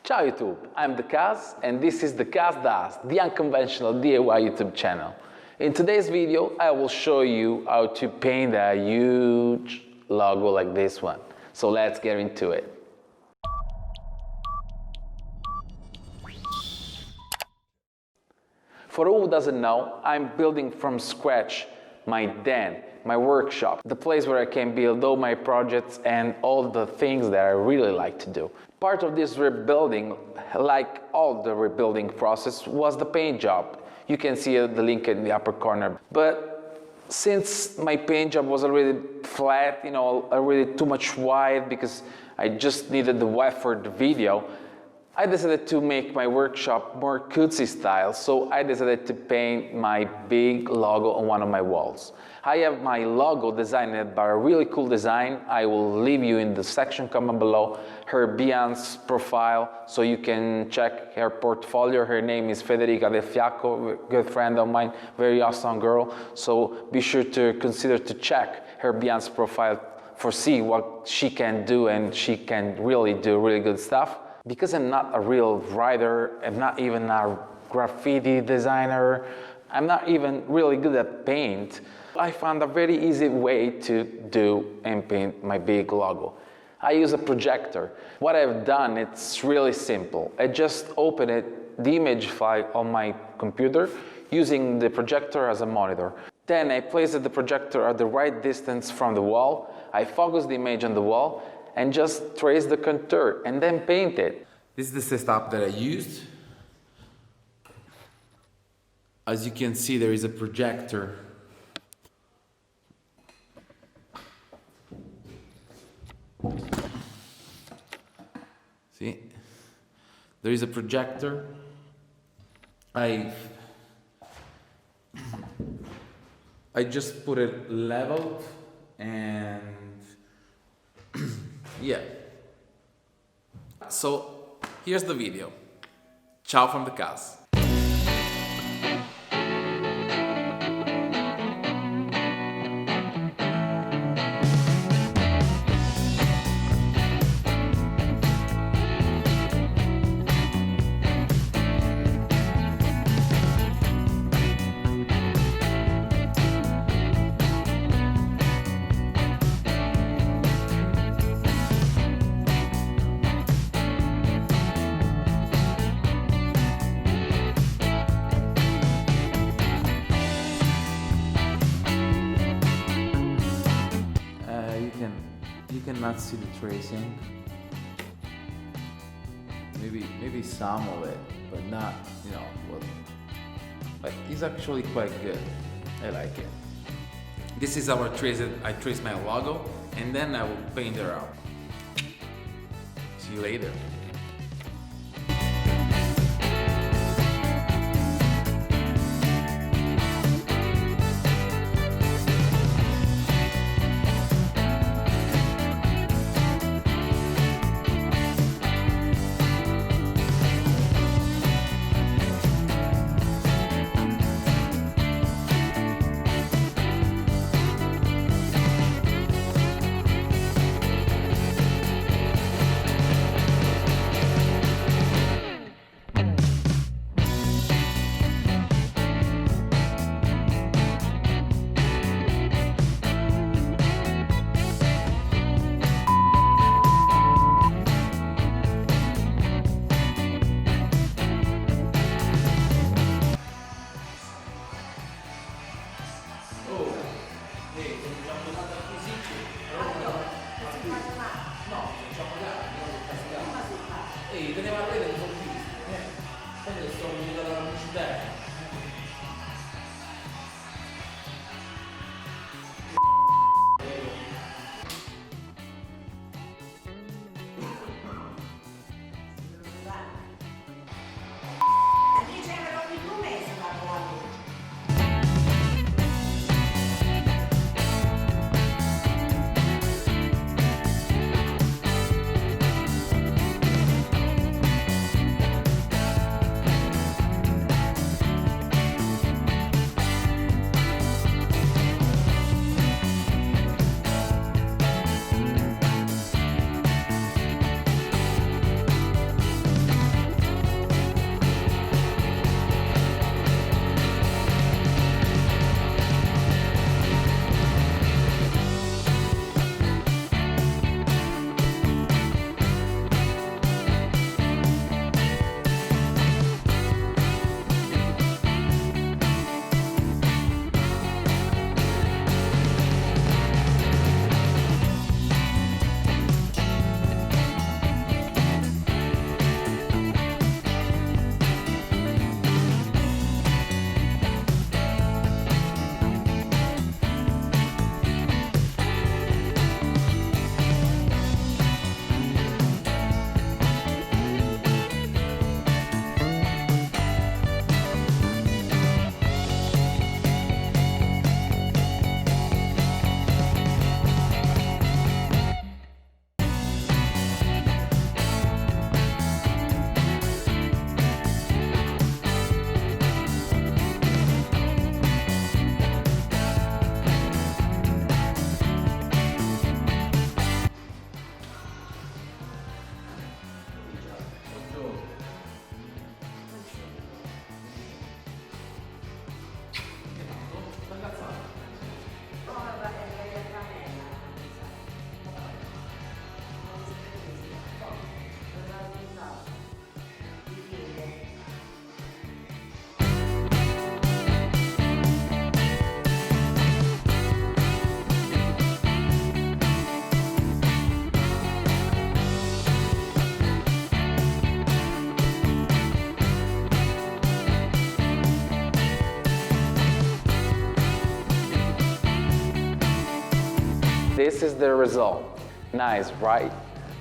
Ciao YouTube, I'm the Kaz and this is the Kaz Does, the unconventional DIY YouTube channel. In today's video, I will show you how to paint a huge logo like this one. So let's get into it. For who doesn't know, I'm building from scratch my den, my workshop, the place where I can build all my projects and all the things that I really like to do. Part of this rebuilding, like all the rebuilding process, was the paint job. You can see the link in the upper corner. But since my paint job was already flat, already too much wide because I just needed the width for the video, I decided to make my workshop more cutesy style, so I decided to paint my big logo on one of my walls. I have my logo designed by a really cool design. I will leave you in the section comment below her Behance profile so you can check her portfolio. Her name is Federica Del Fiacco, a good friend of mine, very awesome girl. So be sure to consider to check her Behance profile for see what she can do, and she can really do really good stuff. Because I'm not a real writer, I'm not even a graffiti designer, I'm not even really good at paint, I found a very easy way to do and paint my big logo. I use a projector. What I've done, it's really simple. I just opened the image file on my computer using the projector as a monitor. Then I placed the projector at the right distance from the wall. I focused the image on the wall and just trace the contour and then paint it. This is the setup that I used. As you can see, there is a projector. See? There is a projector. I just put it leveled and yeah. So here's the video. Ciao from the Kaz. You cannot see the tracing. Maybe some of it, but not, but it's actually quite good. I like it. This is how I trace my logo, and then I will paint it out. See you later. this is the result. Nice, right?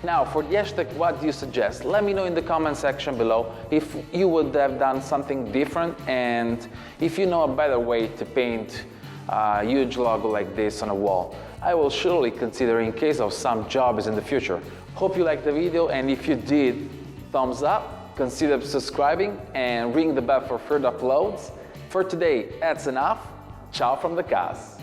Now for the hashtag, what do you suggest? Let me know in the comment section below if you would have done something different, and if you know a better way to paint a huge logo like this on a wall. I will surely consider in case of some jobs in the future. Hope you liked the video, and if you did, thumbs up, consider subscribing and ring the bell for further uploads. For today, that's enough. Ciao from the cast.